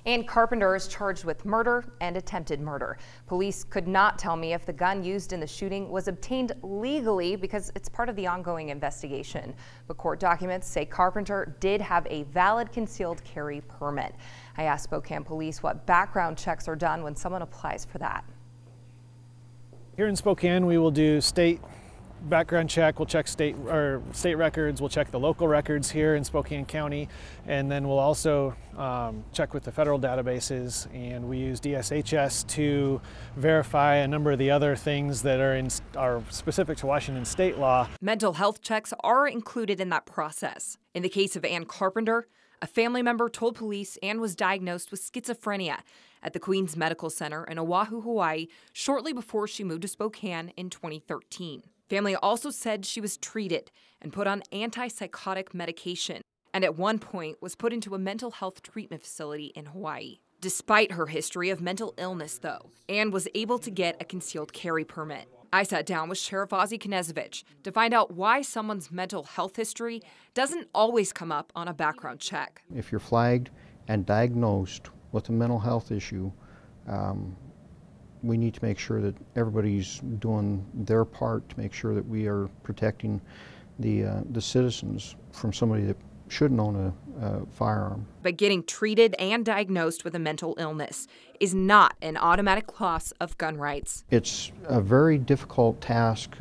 Ann Carpenter is charged with murder and attempted murder. Police could not tell me if the gun used in the shooting was obtained legally because it's part of the ongoing investigation. But court documents say Carpenter did have a valid concealed carry permit. I asked Spokane Police what background checks are done when someone applies for that. Here in Spokane, we will do state background check. We'll check state records. We'll check the local records here in Spokane County, and then we'll also check with the federal databases. And we use DSHS to verify a number of the other things that are specific to Washington state law. Mental health checks are included in that process. In the case of Ann Carpenter, a family member told police Ann was diagnosed with schizophrenia at the Queens Medical Center in Oahu, Hawaii, shortly before she moved to Spokane in 2013. Family also said she was treated and put on antipsychotic medication, and at one point was put into a mental health treatment facility in Hawaii. Despite her history of mental illness, though, Ann was able to get a concealed carry permit. I sat down with Sheriff Ozzie Knezovich to find out why someone's mental health history doesn't always come up on a background check. If you're flagged and diagnosed with a mental health issue, we need to make sure that everybody's doing their part to make sure that we are protecting the citizens from somebody that shouldn't own a firearm. But getting treated and diagnosed with a mental illness is not an automatic loss of gun rights. It's a very difficult task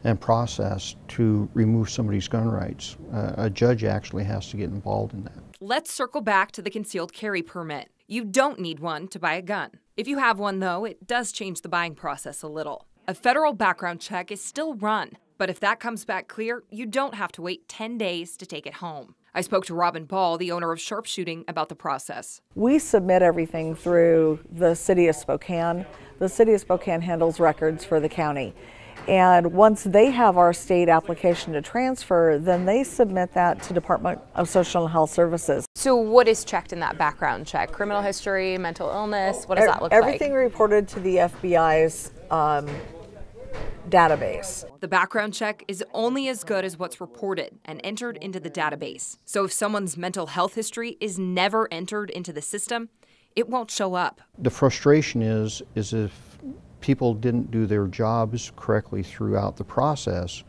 and process to remove somebody's gun rights. A judge actually has to get involved in that. Let's circle back to the concealed carry permit. You don't need one to buy a gun. If you have one, though, it does change the buying process a little. A federal background check is still run, but if that comes back clear, you don't have to wait 10 days to take it home. I spoke to Robin Ball, the owner of Sharpshooting, about the process. We submit everything through the City of Spokane. The City of Spokane handles records for the county. And once they have our state application to transfer, then they submit that to Department of Social and Health Services. So what is checked in that background check? Criminal history, mental illness, what does that look like? Everything reported to the FBI's database. The background check is only as good as what's reported and entered into the database. So if someone's mental health history is never entered into the system, it won't show up. The frustration is if people didn't do their jobs correctly throughout the process,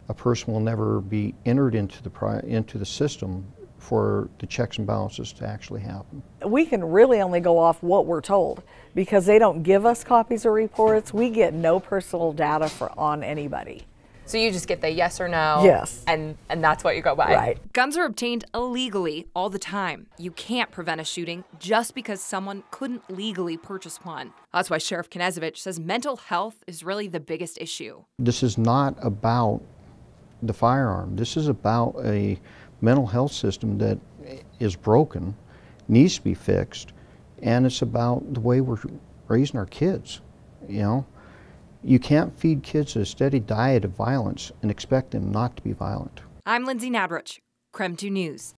a person will never be entered into the system for the checks and balances to actually happen. We can really only go off what we're told because they don't give us copies of reports. We get no personal data on anybody. So you just get the yes or no? Yes. And that's what you go by? Right. Guns are obtained illegally all the time. You can't prevent a shooting just because someone couldn't legally purchase one. That's why Sheriff Knezovich says mental health is really the biggest issue. This is not about the firearm. This is about a mental health system that is broken, needs to be fixed, and it's about the way we're raising our kids, you know? You can't feed kids a steady diet of violence and expect them not to be violent. I'm Lindsay Nadrich, KREM 2 News.